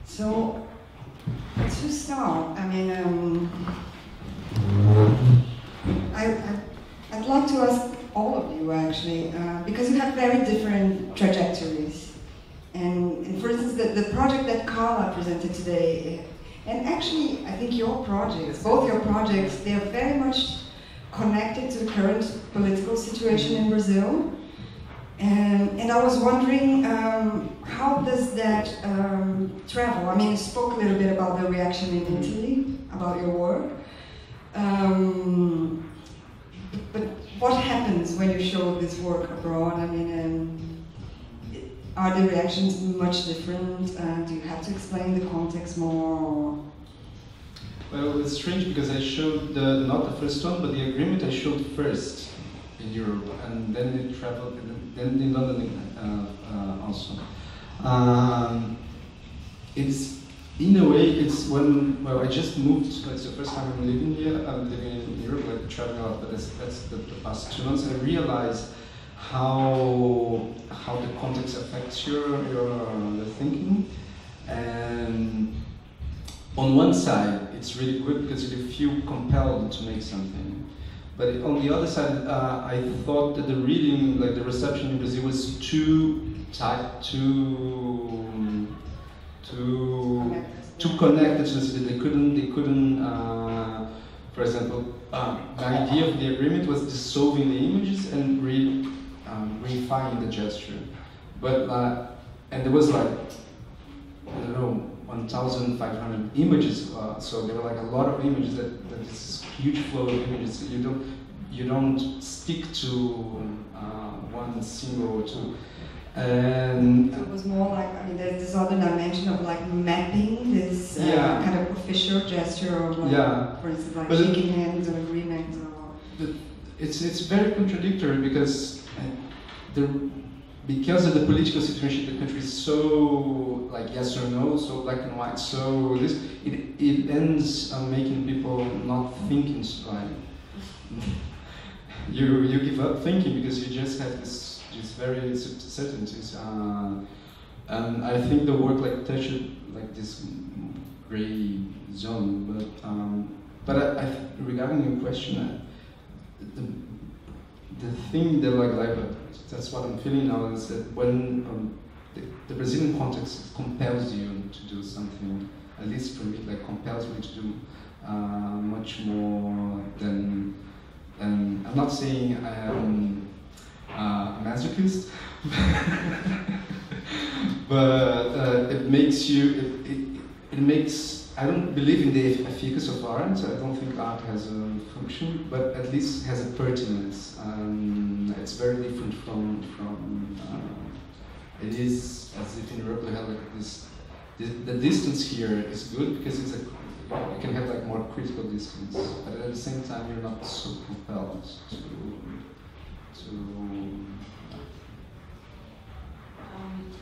So, to start, I mean, I'd like to ask all of you actually, because you have very different trajectories. And for instance, the project that Carla presented today, and actually I think your projects, both your projects, they are very much connected to the current political situation in Brazil. And I was wondering, how does that travel? I mean, you spoke a little bit about the reaction in Italy, about your work. But what happens when you show this work abroad? I mean, are the reactions much different? Do you have to explain the context more? Or? Well, it's strange because I showed not the first one, but the agreement I showed first in Europe, and then it traveled, then in London also. It's in a way, it's when I just moved. It's the first time I'm living here. I'm living in Europe, like traveling a lot, but that's the past 2 months. And I realized how the context affects your thinking. And on one side, it's really good because you feel compelled to make something. But on the other side, I thought that the reading, like the reception in Brazil, was too tight, too connected to the city. They couldn't. For example, the idea of the agreement was dissolving the images and refining the gesture. But and there was like, I don't know, 1,500 images. So there were like a lot of images. That this huge flow of images. You don't stick to one single or two. And so it was more like, I mean, there's this other dimension of like mapping this kind of official gesture of like, for instance, like shaking hands or agreements. It's very contradictory because because of the political situation, the country is so like yes or no, so black and white. So it ends making people not thinking straight. You give up thinking because you just have this very certainties, and I think the work like touched like this gray zone. But I regarding your question, the thing that like that's what I'm feeling now is that when the Brazilian context compels you to do something, at least for me, like compels me to do much more than. And I'm not saying I am a masochist, but it makes you. It makes. I don't believe in the efficacy of art. I don't think art has a function, but at least has a pertinence. It's very different from. It is as if in Europe we have like this. The distance here is good because it's a. You can have like more critical distance, but at the same time you're not so compelled to.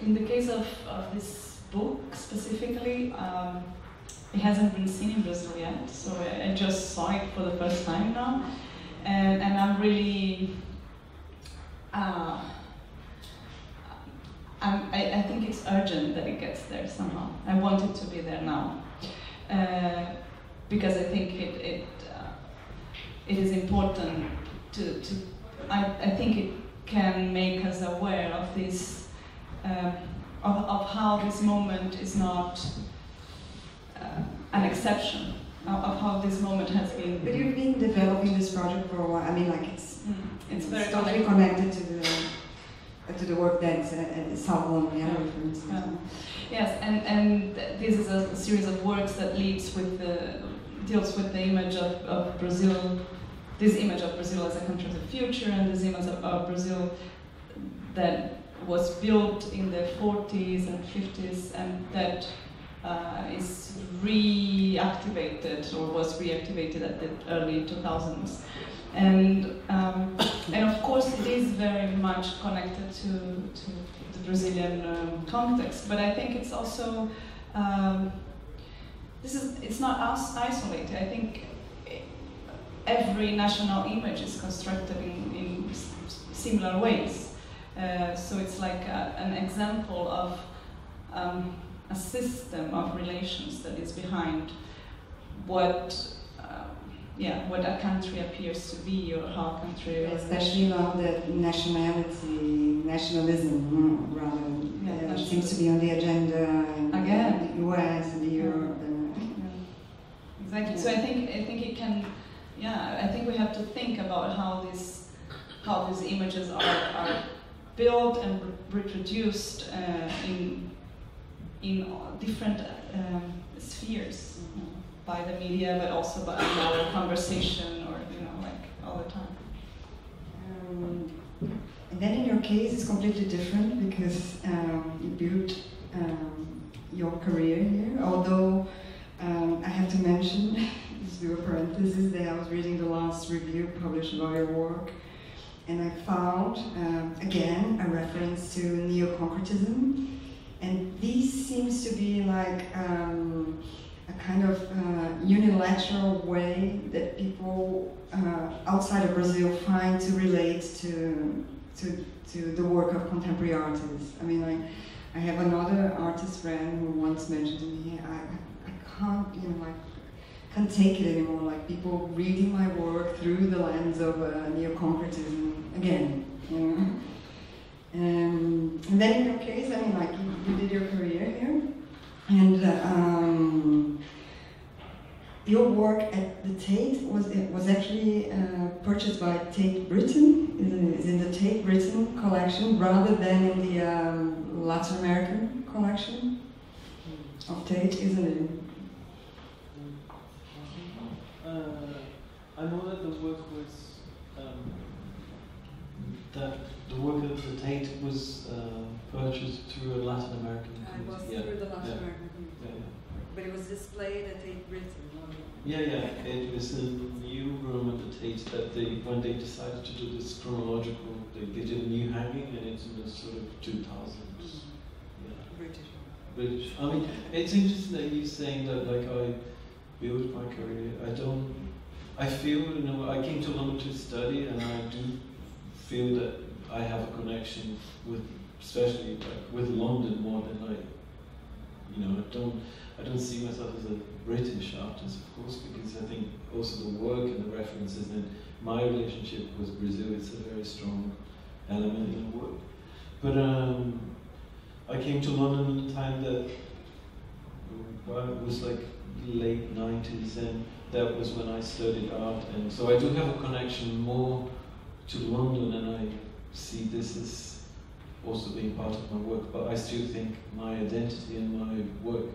In the case of this book specifically, it hasn't been seen in Brazil yet, so I just saw it for the first time now, and I'm really. I think it's urgent that it gets there somehow. I want it to be there now. Because I think it is important to I think it can make us aware of this of how this moment is not an exception, of how this moment has been. But you've been developing this project for a while. I mean, like it's very totally connected to the work that Salvador Mierlo, for instance. Yes, and this is a series of works that deals with the image of Brazil, this image of Brazil as a country of the future, and this image of Brazil that was built in the 40s and 50s, and that is reactivated or was reactivated at the early 2000s. And of course it is very much connected to the Brazilian context, but I think it's also it's not isolated. I think every national image is constructed in similar ways. So it's like an example of a system of relations that is behind what what a country appears to be, or how a country, especially around the nationalism, rather, seems to be on the agenda in the US and Europe. Exactly. So I think it can. I think we have to think about how these images are built and reproduced in different spheres, by the media, but also by our conversation, or like all the time. And then in your case, it's completely different because you built your career here. Although I have to mention, just do a parenthesis, that I was reading the last review published about your work, and I found again a reference to neo-concretism, and this seems to be like a kind of unilateral way that people outside of Brazil find to relate to the work of contemporary artists. I mean, like, I have another artist friend who once mentioned to me, I can't take it anymore, like people reading my work through the lens of neo-concretism again. And then in your case, I mean, like, you did your career here, and your work at the Tate was actually purchased by Tate Britain. Is in the Tate Britain collection rather than in the Latin American collection of Tate, isn't it? I know that the work was the work of the Tate was purchased through a Latin American. It was through the Latin American. But it was displayed at Tate Britain. Yeah. It was a new room at the Tate that when they decided to do this chronological, they did a new hanging, and it's in the sort of 2000s. Yeah. British. I mean, it's interesting that you're saying that, like, I built my career. I feel, I came to London to study, and I do feel that I have a connection with, especially like with London more than I don't see myself as a British artist, of course, because I think also the work and the references and my relationship with Brazil is a very strong element in the work. But I came to London at a time that it was like late 90s, and that was when I studied art, and so I do have a connection more to London, and I see this as also being part of my work, but I still think my identity and my work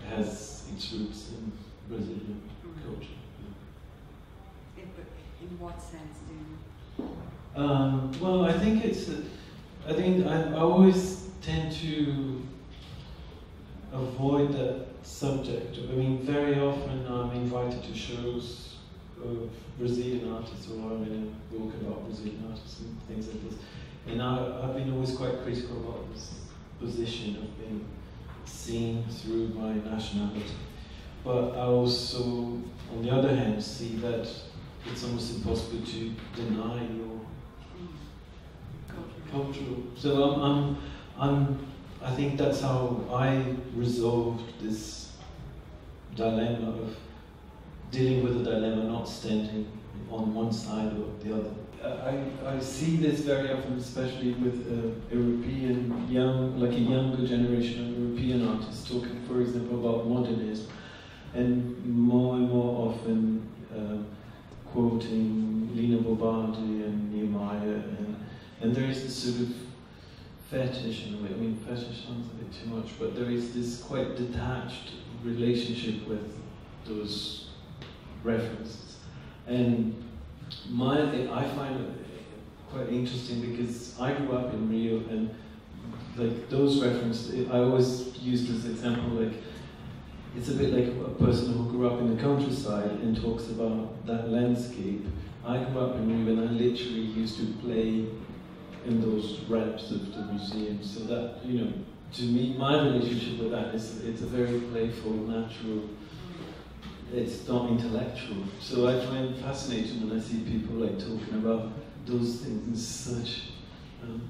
has its roots in Brazilian culture. In what sense do you? Well, I think I always tend to avoid that subject. I mean, very often I'm invited to shows of Brazilian artists, or I'm in a book about Brazilian artists and things like this. And I've been always quite critical about this position of being seen through my nationality. But I also, on the other hand, see that it's almost impossible to deny your cultural. So I think that's how I resolved this dilemma of dealing with the dilemma, not standing on one side or the other. I see this very often, especially with European a younger generation of European artists talking, for example, about modernism, and more often quoting Lina Bobardi and Niemeyer, and there is this sort of fetish in a way. I mean, fetish sounds a bit too much, but there is this quite detached relationship with those references. And I find it quite interesting because I grew up in Rio, and like those references, I always use this example, like it's a bit like a person who grew up in the countryside and talks about that landscape. I grew up in Rio, and I literally used to play in those ramps of the museum, so that, to me, my relationship with that is, it's a very playful, natural, it's not intellectual. So I find it fascinating when I see people like talking about those things in such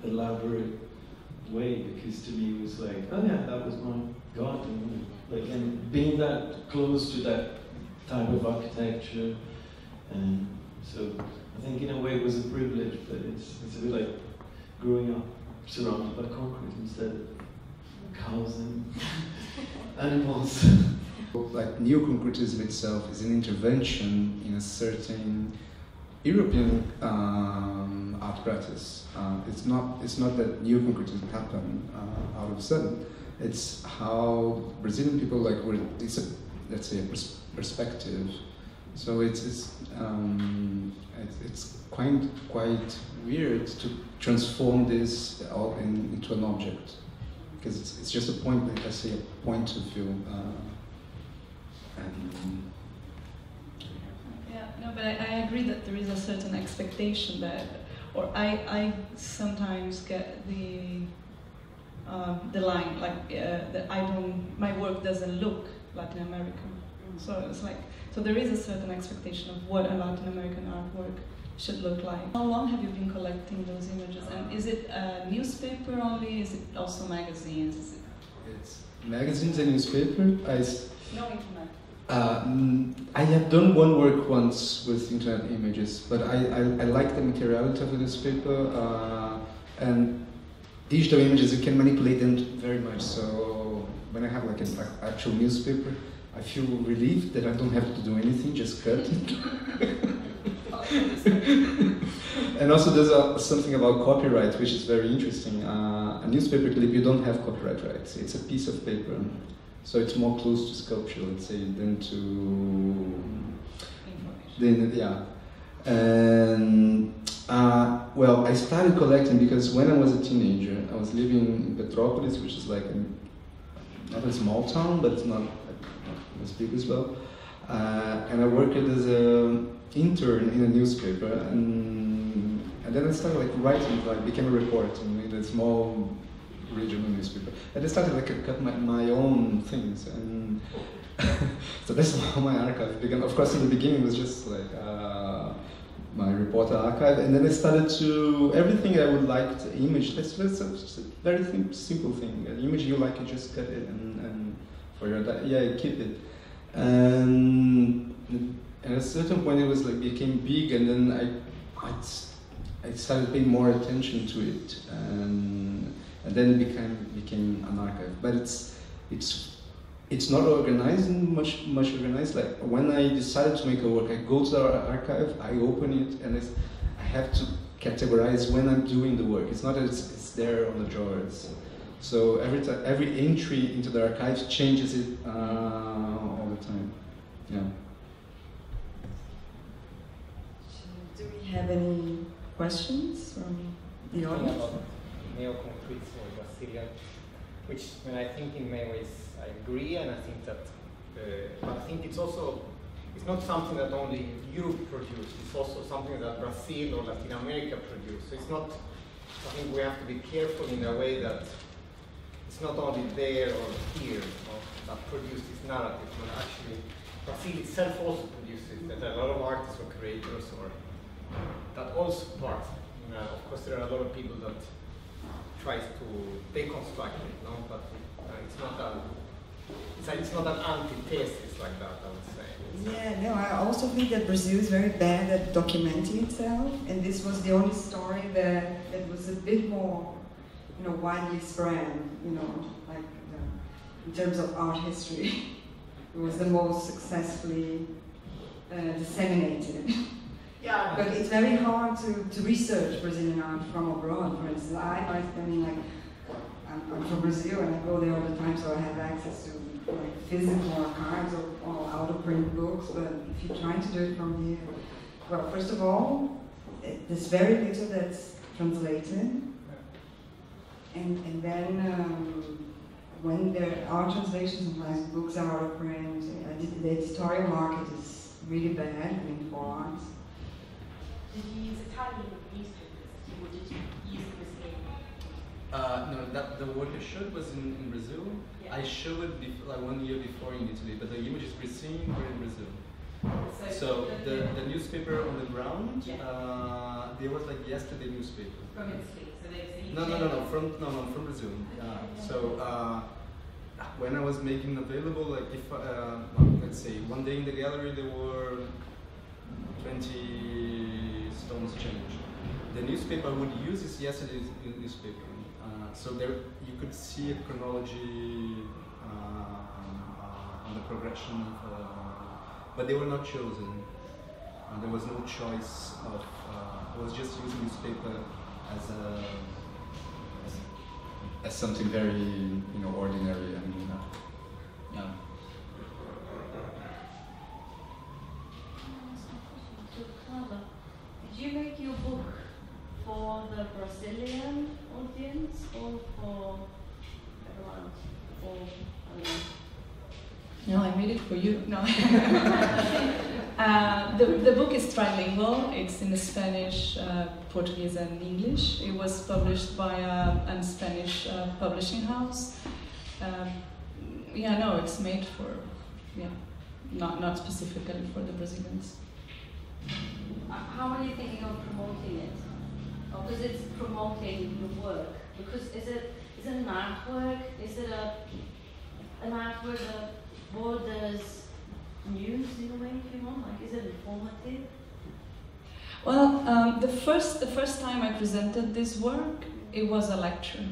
elaborate way, because to me it was like, oh yeah, that was my garden, like, and being that close to that type of architecture, and so I think in a way it was a privilege, but it's a bit like growing up surrounded by concrete instead of cows and animals. Like neo-concretism itself is an intervention in a certain European art practice. It's not that neo-concretism happened out of a sudden. It's how Brazilian people it's a, let's say, a perspective. So it's quite weird to transform this all into an object, because it's just a point, like I say, a point of view. Yeah, no, but I agree that there is a certain expectation that, or I sometimes get the line like that my work doesn't look Latin American. So it's like, so there is a certain expectation of what a Latin American artwork should look like. How long have you been collecting those images? And is it a newspaper only? Is it also magazines? It's magazines and newspaper. No internet. I have done one work once with internet images, but I like the materiality of the newspaper, and digital images, you can manipulate them very much. So when I have like an actual newspaper, I feel relieved that I don't have to do anything, just cut it. And also there's something about copyright, which is very interesting. A newspaper clip, you don't have copyright rights. It's a piece of paper. So it's more close to sculpture, let's say, than to... yeah. And, well, I started collecting because when I was a teenager, I was living in Petrópolis, which is like not a small town, but it's not as big as well. And I worked as an intern in a newspaper, and then I started like writing, like became a reporter in a small regional newspaper. And I started like cut my own things, and so that's how my archive began. Of course, in the beginning it was just like my reporter archive, and then I started to everything I would like to image. That's just a very simple thing. An image you like, you just cut it, and for your you keep it. And at a certain point, it was like became big, and then I started paying more attention to it, and then it became an archive. But it's not organized, much organized. Like when I decided to make a work, I go to the archive, I open it, and I have to categorize when I'm doing the work. It's not that it's there on the drawers. So every entry into the archive changes it all the time. Yeah. Do we have any questions from the audience? About neo-concrete or Brazilian, which, when I think in many ways I agree, and I think that, but I think it's not something that only Europe produced, it's also something that Brazil or Latin America produced. So it's not, I think we have to be careful in a way that it's not only there or here that produced this narrative, but actually Brazil itself also produces that. There are a lot of artists or curators or that also part. Of course, there are a lot of people that tries to deconstruct it, no? But it's not an antithesis like that, I would say. Yeah, no, I also think that Brazil is very bad at documenting itself, and this was the only story that was a bit more, widely spread, like in terms of art history. It was the most successfully disseminated. Yeah, but it's very hard to research Brazilian art from abroad. For instance, I'm from Brazil and I go there all the time, so I have access to like physical archives or out-of-print books. But if you're trying to do it from here, well, first of all, there's very little that's translated, and then when there are translations, sometimes books are out of print. The editorial market is really bad. For art. Did you use Italian newspapers, or did you use the Brazilian? No, the work I showed was in Brazil. Yeah. I showed it like 1 year before in Italy, but the images we're seeing were in Brazil. So the newspaper on the ground, there was like yesterday newspaper. From Italy, so No, from Brazil. So when I was making available, like if well, let's say one day in the gallery there were 20 stones change. The newspaper I would use is yesterday's newspaper. So there you could see a chronology on the progression of, but they were not chosen. There was no choice of. I was just using newspaper as something very ordinary and yeah. Did you make your book for the Brazilian audience or for everyone? Or I don't know. No, I made it for you. No. The book is trilingual. It's in Spanish, Portuguese, and English. It was published by a Spanish publishing house. It's made for, not specifically for the Brazilians. How are you thinking of promoting it? Or because it's promoting your work. Because is it an artwork? Is it an artwork that borders news in a way, if you want? Like, is it informative? Well, the first time I presented this work, it was a lecture.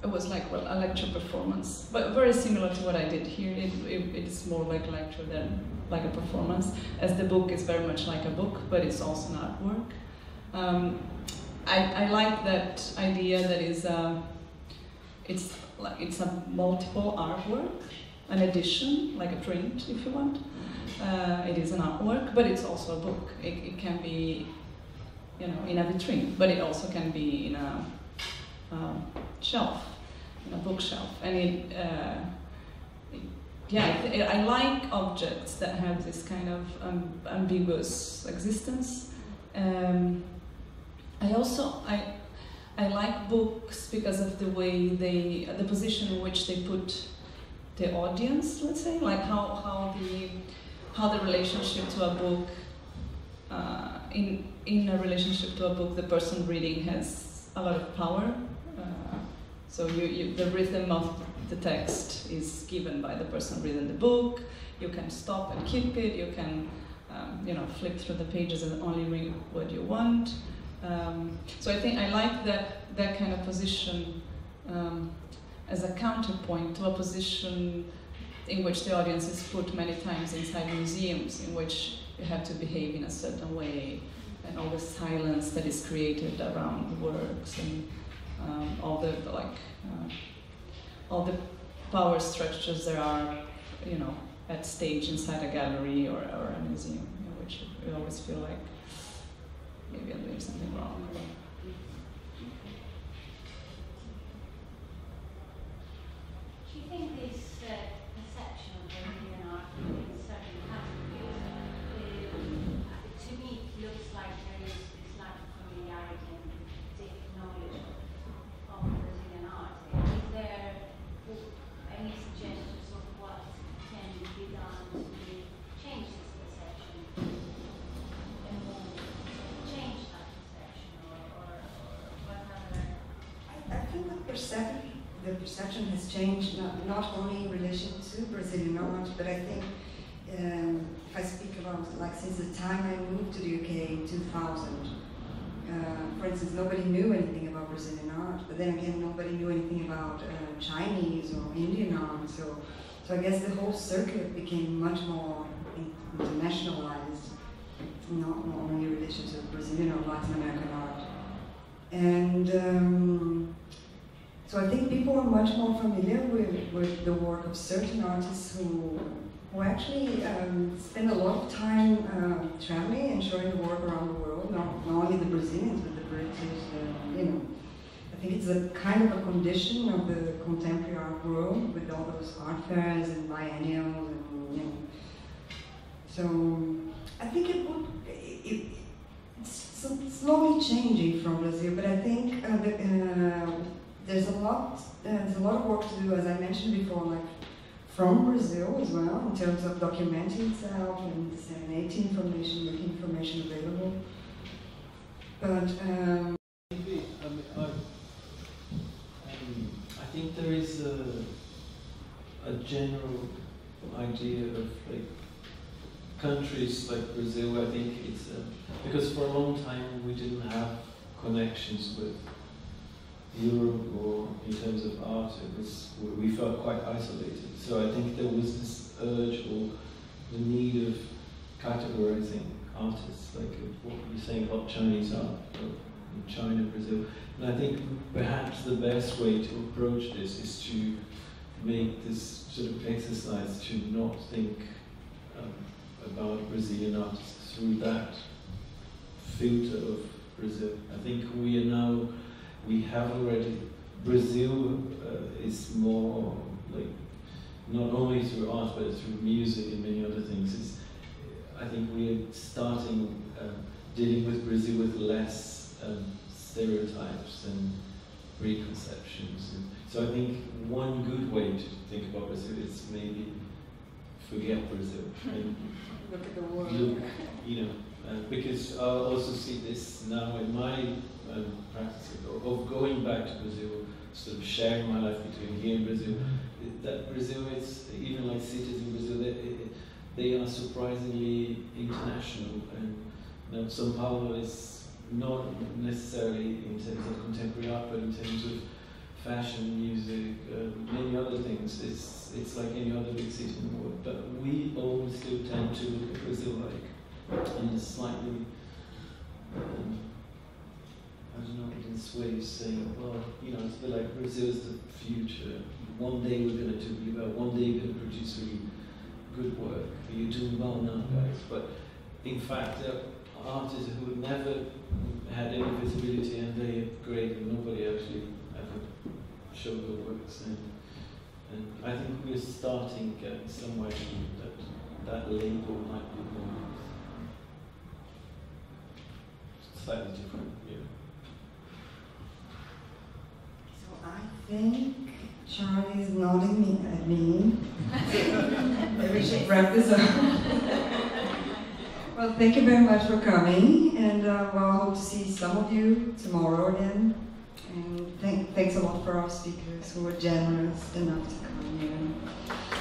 It was like a lecture performance, but very similar to what I did here. It's more like a lecture than like a performance, as the book is very much like a book, but it's also an artwork. I like that idea that it's a multiple artwork, an edition, like a print, if you want. It is an artwork, but it's also a book. It can be, in a vitrine, but it also can be in a shelf, in a bookshelf. And I like objects that have this kind of ambiguous existence. I like books because of the way the position in which they put the audience, let's say, like how the relationship to a book, in a relationship to a book, the person reading has a lot of power. So the rhythm of the text is given by the person reading the book. You can stop and keep it. You can, flip through the pages and only read what you want. So I think I like that kind of position as a counterpoint to a position in which the audience is put many times inside museums, in which you have to behave in a certain way, and all the silence that is created around the works, and all the power structures there are, at stage inside a gallery or a museum, in which you always feel like maybe I'm doing something wrong. Do you think this perception of Brazilian art in certain categories, to me, it looks like there is this lack of familiarity and deep knowledge of Brazilian art? Is there any suggestions of what can be done to change this perception? And change that perception, or whatever? I think the perception has changed, not only in relation to Brazilian art, but I think if I speak about since the time I moved to the UK in 2000, for instance, nobody knew anything about Brazilian art, but then again, nobody knew anything about Chinese or Indian art. So I guess the whole circuit became much more internationalized, not only in relation to Brazilian or Latin American art. And so I think people are much more familiar with the work of certain artists who actually spend a lot of time traveling and showing the work around the world, not only the Brazilians, but the British, I think it's a kind of a condition of the contemporary art world with all those art fairs and biennials and, So I think it's slowly changing from Brazil, but I think there's a lot of work to do, as I mentioned before, from Brazil as well, in terms of documenting itself and disseminating information, making information available. But think there is a general idea of like countries like Brazil. I think it's because for a long time we didn't have connections with Europe or in terms of art. We felt quite isolated. So I think there was this urge or the need of categorizing artists, like what you're saying about Chinese art in China, Brazil. And I think perhaps the best way to approach this is to make this sort of exercise to not think about Brazilian artists through that filter of Brazil. I think we have already, Brazil is more like, not only through art but through music and many other things. I think we are starting dealing with Brazil with less stereotypes and preconceptions. And so I think one good way to think about Brazil is maybe forget Brazil and Look at the world. look, because I also see this now in my practice of going back to Brazil, sort of sharing my life between here and Brazil. That Brazil is, even like cities in Brazil, they are surprisingly international, and São Paulo is not necessarily in terms of contemporary art, but in terms of fashion, music, many other things. It's like any other big city in the world, but we always still tend to look at Brazil like in a slightly, I don't know, in this way of saying, well, it's a bit like Brazil's the future. One day we're going to do really well. One day we're going to produce really good work. You're doing well now, guys. But in fact, there are artists who have never had any visibility, and they are great, and nobody actually ever showed their works. And I think we're starting somewhere that label might be more slightly different. Yeah. So I think Charlie is nodding at me. Maybe we should wrap this up. Well, thank you very much for coming, and I hope to see some of you tomorrow again. And thanks a lot for our speakers who were generous enough to come here.